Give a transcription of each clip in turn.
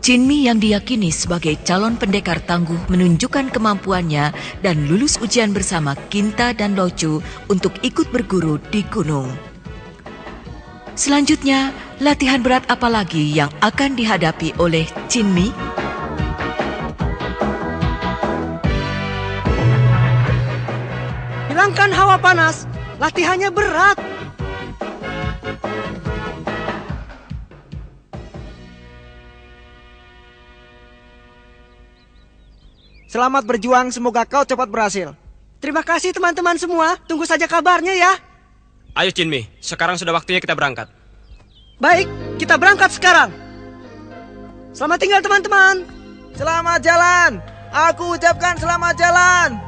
Jinmi yang diyakini sebagai calon pendekar tangguh menunjukkan kemampuannya dan lulus ujian bersama Kinta dan Locu untuk ikut berguru di gunung. Selanjutnya, latihan berat apa lagi yang akan dihadapi oleh Jinmi? Hilangkan hawa panas, latihannya berat. Selamat berjuang, semoga kau cepat berhasil. Terima kasih teman-teman semua, tunggu saja kabarnya ya. Ayo Jinmi, sekarang sudah waktunya kita berangkat. Baik, kita berangkat sekarang. Selamat tinggal teman-teman. Selamat jalan. Aku ucapkan selamat jalan.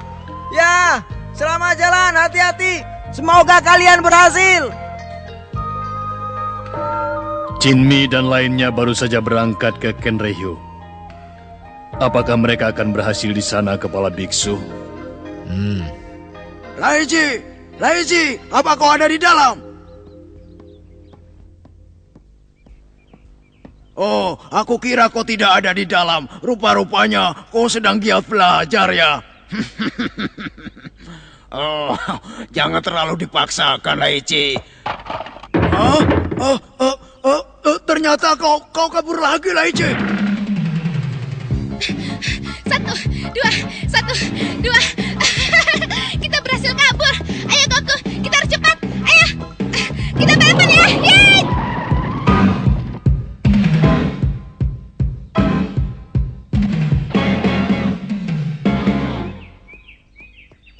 Ya, selamat jalan, hati-hati. Semoga kalian berhasil. Jinmi dan lainnya baru saja berangkat ke Kenrehyo. Apakah mereka akan berhasil di sana, Kepala Biksu? Laiji, apa kau ada di dalam? Oh, aku kira kau tidak ada di dalam. Rupa-rupanya kau sedang giat belajar ya. Oh, jangan terlalu dipaksakan, Laici. Ternyata kau kabur lagi, Laici. Satu, dua. Kita berhasil kabur. Ayo Goku, kita harus cepat. Ayo, kita balapan ya. Yeay!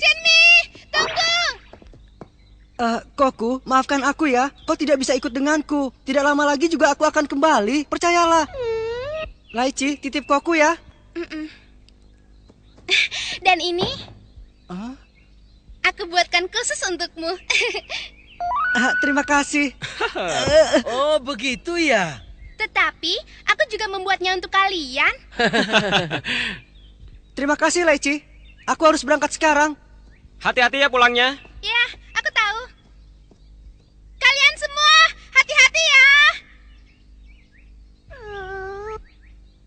Jinmi, tunggu. Goku, maafkan aku ya. Kau tidak bisa ikut denganku. Tidak lama lagi juga aku akan kembali. Percayalah. Laici, titip Goku ya. Dan ini aku buatkan khusus untukmu. Terima kasih. Oh, begitu ya. Tetapi aku juga membuatnya untuk kalian. Terima kasih Laici. Aku harus berangkat sekarang. Hati-hati ya pulangnya. Ya, aku tahu. Kalian semua, hati-hati ya.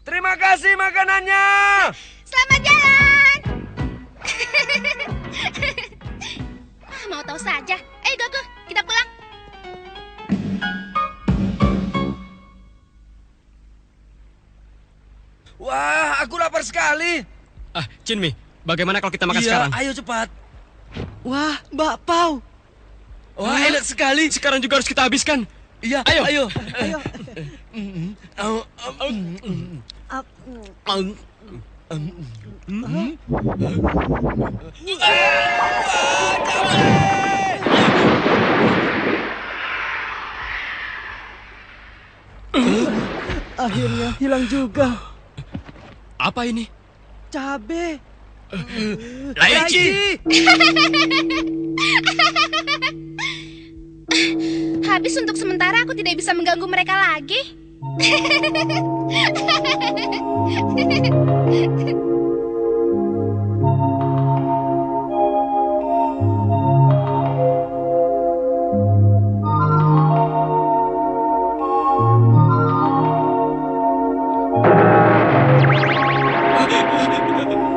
Terima kasih makanannya. Selamat jalan. Mau tahu saja. Ayo Goku, kita pulang. Wah, aku lapar sekali. Jinmi, bagaimana kalau kita makan Iya, sekarang? ayo cepat. Wah, Mbak Pau. Wah, enak sekali. Sekarang juga harus kita habiskan. Iya, Ayo. Ayo. Akhirnya hilang juga. Apa ini? Cabe. Laici! Habis untuk sementara aku tidak bisa mengganggu mereka lagi.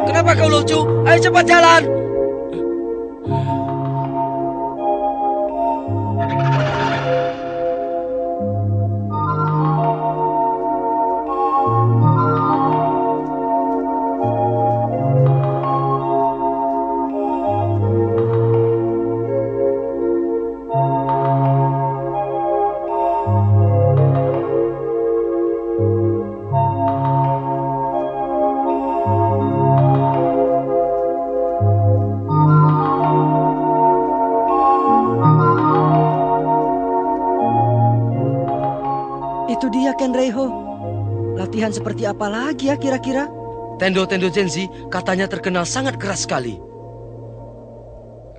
Kenapa kau lucu? Ayo cepat jalan. Itu dia Kenrehyo. Latihan seperti apa lagi ya kira-kira? Tendo-tendo Zenzi katanya terkenal sangat keras sekali.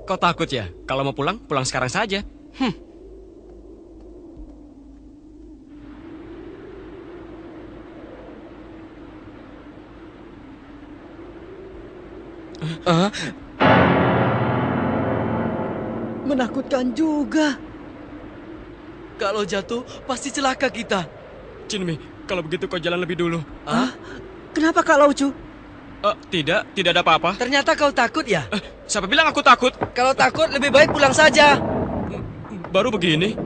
Kau takut ya? Kalau mau pulang, pulang sekarang saja. Menakutkan juga. Kalau jatuh, pasti celaka kita. Jinmi, Kalau begitu kau jalan lebih dulu. Kenapa Kak Laucu? Tidak ada apa-apa. Ternyata kau takut ya? Siapa bilang aku takut? Kalau takut lebih baik pulang saja. Baru begini.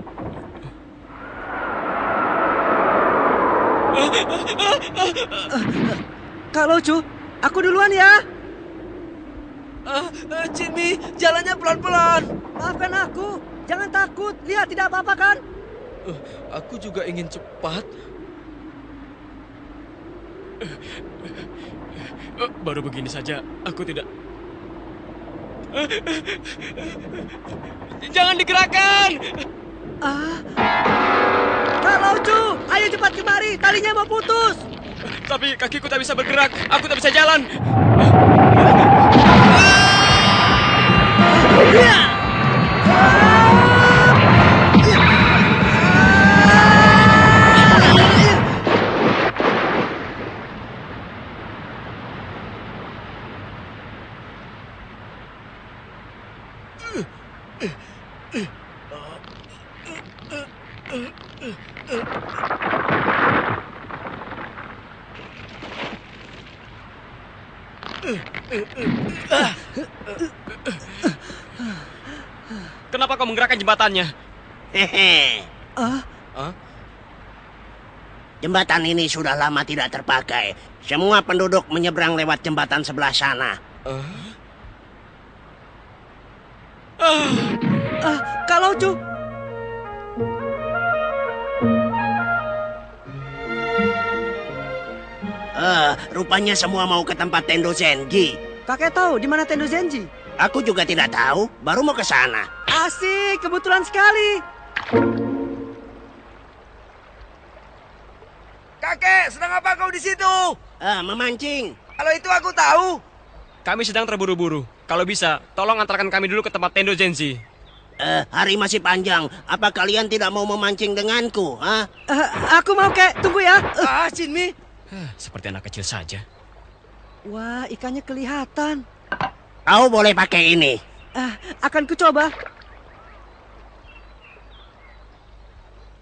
Kak Laucu, aku duluan ya. Jinmi, jalannya pelan-pelan. Maafkan aku. Jangan takut. Lihat, tidak apa-apa kan? Aku juga ingin cepat. Baru begini saja, aku tidak... Jangan digerakkan! Kak Laucu, ayo cepat kemari. Talinya mau putus. Tapi kakiku tak bisa bergerak, aku tak bisa jalan. Kenapa kau menggerakkan jembatannya? Hehe. Jembatan ini sudah lama tidak terpakai. Semua penduduk menyeberang lewat jembatan sebelah sana. Kak Laucu. Rupanya semua mau ke tempat Tendo Zenji. Kakek tahu di mana Tendo Zenji? Aku juga tidak tahu, baru mau ke sana. Asik, kebetulan sekali. Kakek, sedang apa kau di situ? Memancing. Kalau itu aku tahu. Kami sedang terburu-buru. Kalau bisa, tolong antarkan kami dulu ke tempat Tendo Zenji. Hari masih panjang. Apa kalian tidak mau memancing denganku? Aku mau, Kek. Tunggu ya. Jinmi. Seperti anak kecil saja. Wah, ikannya kelihatan. Kau boleh pakai ini. Akan kucoba.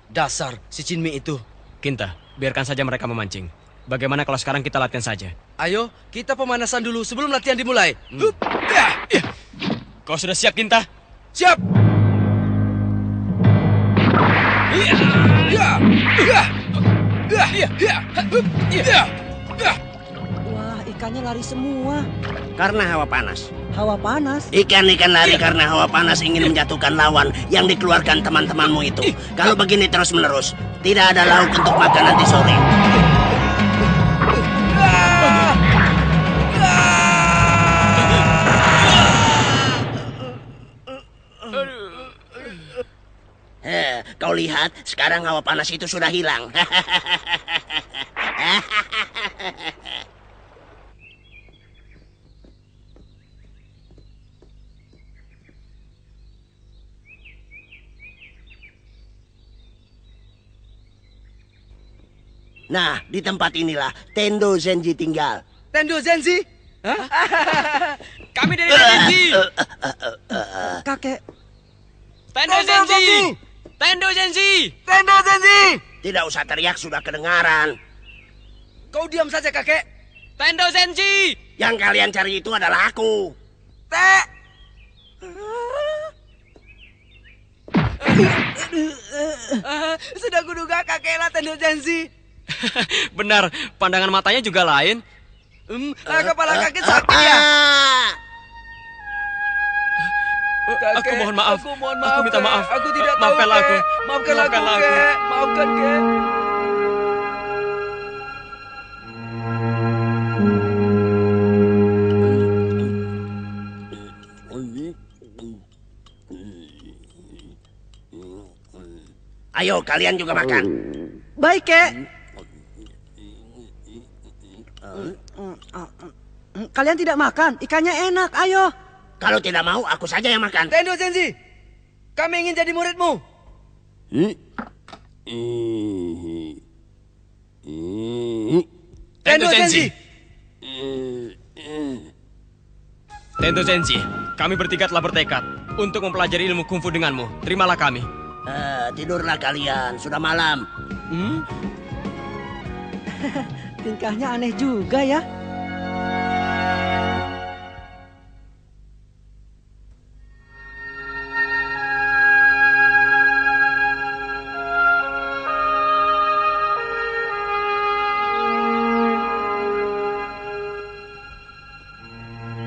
Dasar si Jinmi itu. Kinta, biarkan saja mereka memancing. Bagaimana kalau sekarang kita latihan saja? Ayo, kita pemanasan dulu sebelum latihan dimulai. Kau sudah siap, Kinta? Siap. Wah, ikannya lari semua. Karena hawa panas. Hawa panas. Ikan-ikan lari karena hawa panas ingin menjatuhkan lawan yang dikeluarkan teman-temanmu itu. Kalau begini terus-menerus, tidak ada lauk untuk makan nanti sore. Kau lihat, sekarang hawa panas itu sudah hilang. Nah, di tempat inilah Tendo Zenji tinggal. Tendo Zenji? Kami dari Zenji! Kakek. Tendo Zenji! Tendo Zenji! Tendo Zenji! Tidak usah teriak, sudah kedengaran. Kau diam saja, kakek. Tendo Zenji! Yang kalian cari itu adalah aku. Sudah kuduga kakeklah Tendo Zenji. Benar, pandangan matanya juga lain. Kepala kakek sakit ya? Aku mohon maaf. Aku mohon maaf. Aku minta maaf. Aku tidak tahu. Maafkanlah aku. Maafkanlah aku, Kek. Maafkan, Kek. Ayo, kalian juga makan. Baik, Kek. Kalian tidak makan, ikannya enak, ayo. Kalau tidak mau, aku saja yang makan. Tendo Zenji, kami ingin jadi muridmu. Tendo Zenji! Tendo Zenji, kami bertiga telah bertekad untuk mempelajari ilmu kungfu denganmu. Terimalah kami. Tidurlah kalian, sudah malam. Tingkahnya aneh juga ya.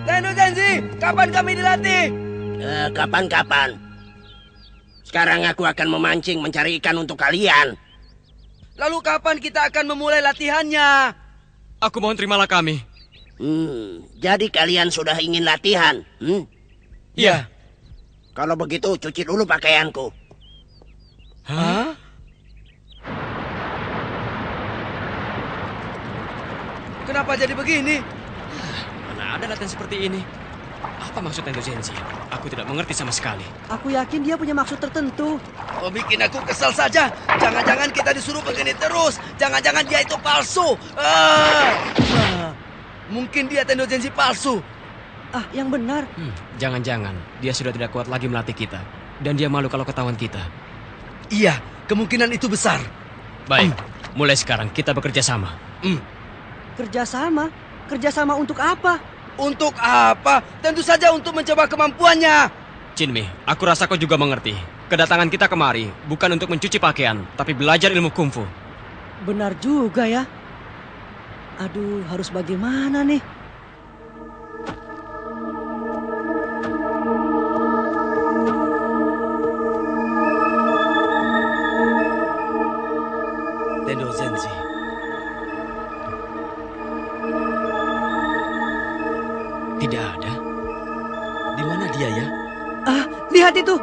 Tendo Zenzi, kapan kami dilatih? Kapan-kapan. Sekarang aku akan memancing mencari ikan untuk kalian. Lalu kapan kita akan memulai latihannya? Aku mohon terimalah kami. Jadi kalian sudah ingin latihan? Iya. Kalau begitu cuci dulu pakaianku. Hah? Kenapa jadi begini? Mana ada latihan seperti ini? Apa maksud Tendo Zenzi? Aku tidak mengerti sama sekali. Aku yakin dia punya maksud tertentu. Oh, bikin aku kesal saja. Jangan-jangan kita disuruh begini terus. Jangan-jangan dia itu palsu. Mungkin dia Tendo Zenzi palsu. Yang benar. Jangan-jangan dia sudah tidak kuat lagi melatih kita. Dan dia malu kalau ketahuan kita. Iya, kemungkinan itu besar. Baik, mulai sekarang kita bekerja sama. Kerjasama? Kerjasama untuk apa? Untuk apa? Tentu saja untuk mencoba kemampuannya. Jinmi, aku rasa kau juga mengerti. Kedatangan kita kemari bukan untuk mencuci pakaian, tapi belajar ilmu kungfu. Benar juga ya. Aduh, harus bagaimana nih? Tendo Zenzi. Tidak ada. Di mana dia ya? Lihat itu.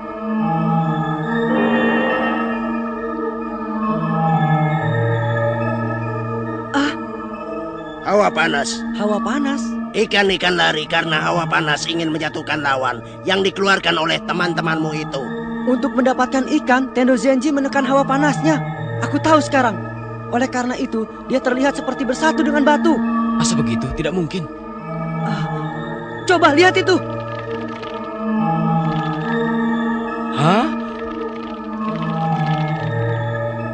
Hawa panas. Hawa panas. Ikan-ikan lari karena hawa panas ingin menjatuhkan lawan yang dikeluarkan oleh teman-temanmu itu. Untuk mendapatkan ikan, Tendo Zenzi menekan hawa panasnya. Aku tahu sekarang. Oleh karena itu, dia terlihat seperti bersatu dengan batu. Masa begitu? Tidak mungkin. Coba lihat itu. Hah?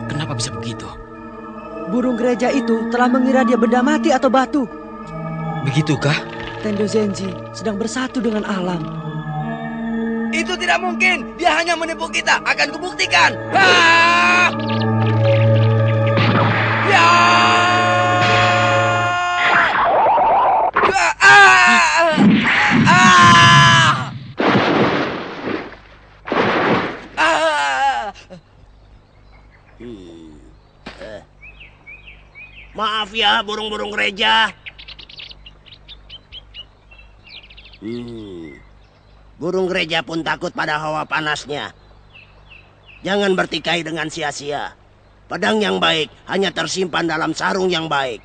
Kenapa bisa begitu? Burung gereja itu telah mengira dia benda mati atau batu. Begitukah? Tendo Zenzi sedang bersatu dengan alam. Itu tidak mungkin. Dia hanya menipu kita. Akan kubuktikan. Ya! Maaf ya, burung-burung gereja. Burung gereja pun takut pada hawa panasnya. Jangan bertikai dengan sia-sia. Pedang yang baik hanya tersimpan dalam sarung yang baik.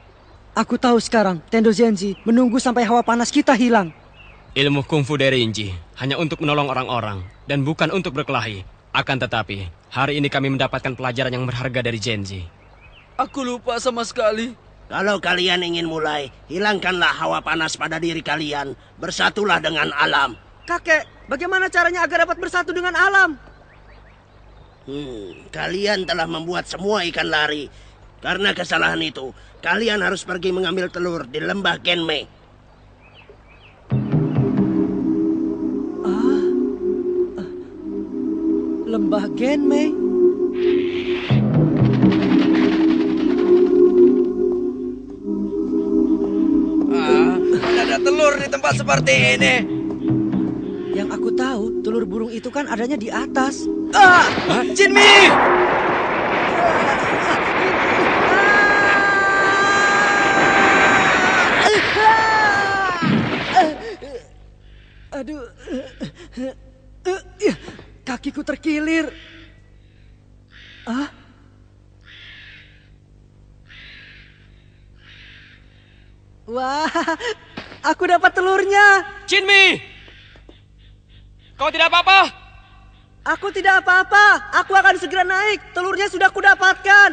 Aku tahu sekarang, Tendo Zenzi menunggu sampai hawa panas kita hilang. Ilmu kungfu dari Inji hanya untuk menolong orang-orang dan bukan untuk berkelahi. Akan tetapi, hari ini kami mendapatkan pelajaran yang berharga dari Zenzi. Aku lupa sama sekali. Kalau kalian ingin mulai, hilangkanlah hawa panas pada diri kalian. Bersatulah dengan alam. Kakek, bagaimana caranya agar dapat bersatu dengan alam? Kalian telah membuat semua ikan lari. Karena kesalahan itu, kalian harus pergi mengambil telur di lembah Genmei. Lembah Genmei? Ada telur di tempat seperti ini. Yang aku tahu, telur burung itu kan adanya di atas. Jinmi! Aduh. Kakiku terkilir. Wah, aku dapat telurnya. Jinmi! Kau tidak apa-apa? Aku tidak apa-apa. Aku akan segera naik. Telurnya sudah kudapatkan.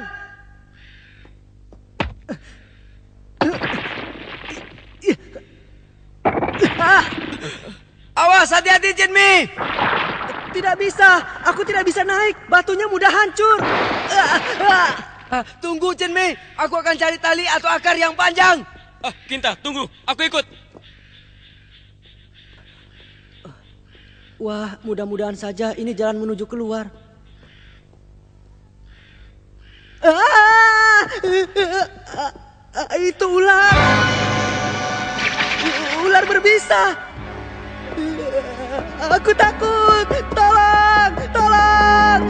Awas, hati-hati Jinmi! Tidak bisa. Aku tidak bisa naik. Batunya mudah hancur. Tunggu Jinmi, aku akan cari tali atau akar yang panjang. Kinta, tunggu. Aku ikut. Wah, mudah-mudahan saja ini jalan menuju keluar. Itu ular. Ular berbisa. Aku takut. Tolong, tolong.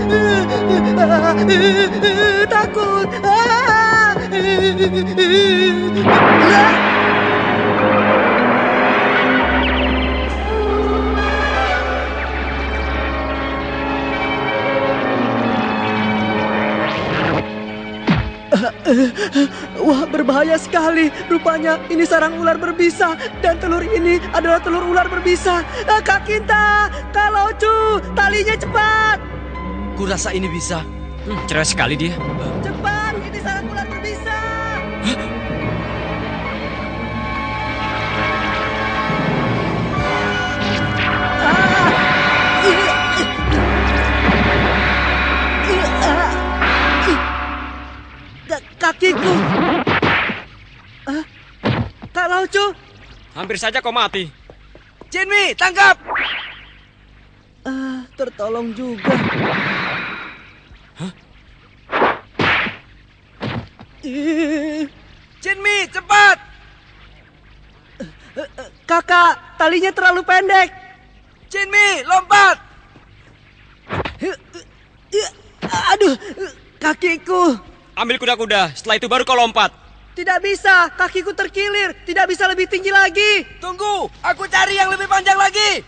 Takut. Wah, berbahaya sekali. Rupanya ini sarang ular berbisa. Dan telur ini adalah telur ular berbisa. Kak Kinta, Kak Laucu, talinya cepat. Kurasa ini bisa. Cerewet sekali dia. Cepat, ini sarang ular berbisa. Kakiku. Kak Laucu. Hampir saja kau mati. Jinmi, tangkap. Tertolong juga. Jinmi, cepat. Kakak, talinya terlalu pendek. Jinmi, lompat. Aduh, kakiku. Ambil kuda-kuda, setelah itu baru kau lompat. Tidak bisa, kakiku terkilir. Tidak bisa lebih tinggi lagi. Tunggu, aku cari yang lebih panjang lagi.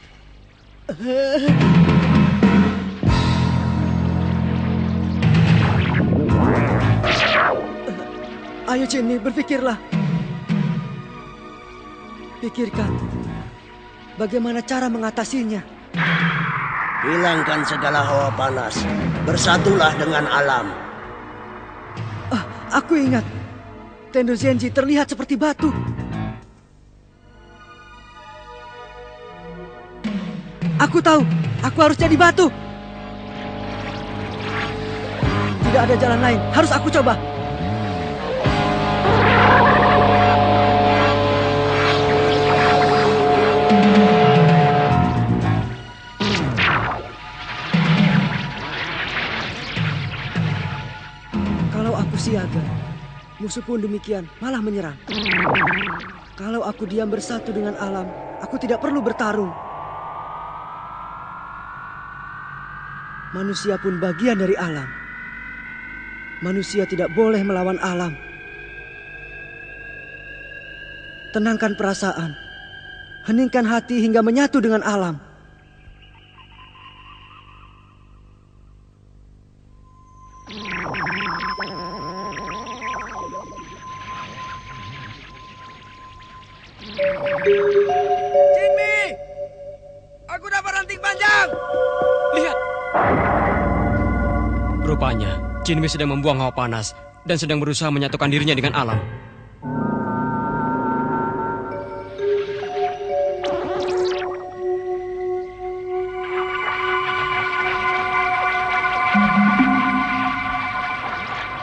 Ayo Jenny, berpikirlah. Pikirkan, bagaimana cara mengatasinya. Hilangkan segala hawa panas. Bersatulah dengan alam. Aku ingat, Tendo Zenji terlihat seperti batu. Aku tahu, aku harus jadi batu. Tidak ada jalan lain, harus aku coba. Siaga, musuh pun demikian, malah menyerang. Kalau aku diam bersatu dengan alam, aku tidak perlu bertarung. Manusia pun bagian dari alam. Manusia tidak boleh melawan alam. Tenangkan perasaan, heningkan hati hingga menyatu dengan alam. Jinmi, aku dapat ranting panjang. Lihat. Rupanya, Jinmi sedang membuang hawa panas dan sedang berusaha menyatukan dirinya dengan alam.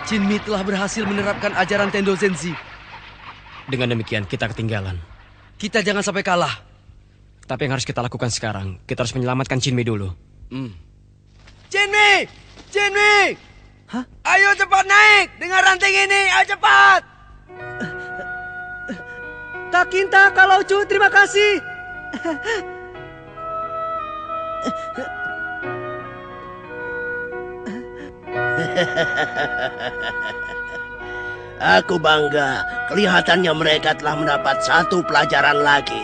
Jinmi telah berhasil menerapkan ajaran Tendo Zenzi. Dengan demikian, kita ketinggalan. Kita jangan sampai kalah. Tapi yang harus kita lakukan sekarang, kita harus menyelamatkan Jinmi dulu. Jinmi, Jinmi. Hah? Ayo cepat naik dengan ranting ini, ayo cepat. Kak Kinta, Kak Laucu, terima kasih. Aku bangga, kelihatannya mereka telah mendapat satu pelajaran lagi.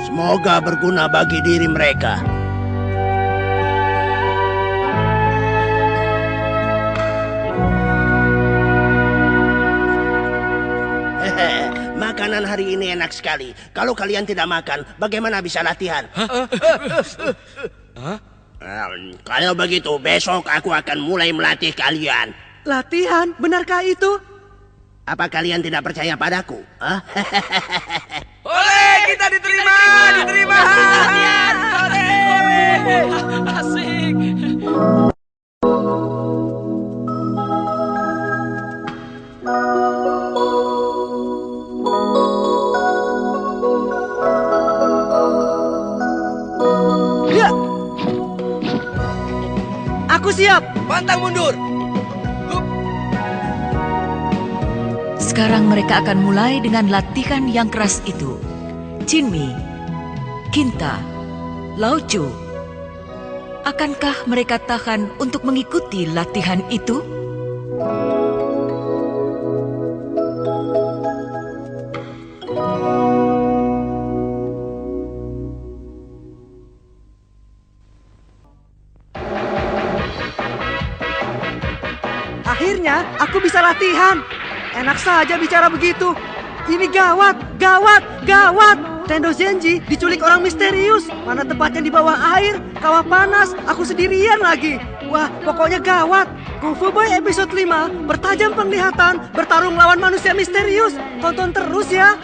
Semoga berguna bagi diri mereka. Makanan hari ini enak sekali. Kalau kalian tidak makan, bagaimana bisa latihan? Kalau begitu, besok aku akan mulai melatih kalian. Latihan, benarkah itu? Apa kalian tidak percaya padaku? Oleh, kita diterima, diterima. Asik. Aku siap. Pantang mundur. Sekarang mereka akan mulai dengan latihan yang keras itu. Jinmi, Kinta, Laochu. Akankah mereka tahan untuk mengikuti latihan itu? Akhirnya aku bisa latihan. Enak saja bicara begitu. Ini gawat, gawat, gawat. Tendo Zenji diculik orang misterius. Mana tempatnya di bawah air, kawah panas, aku sendirian lagi. Wah, pokoknya gawat. Kung Fu Boy episode 5, bertajam penglihatan, bertarung lawan manusia misterius. Tonton terus ya.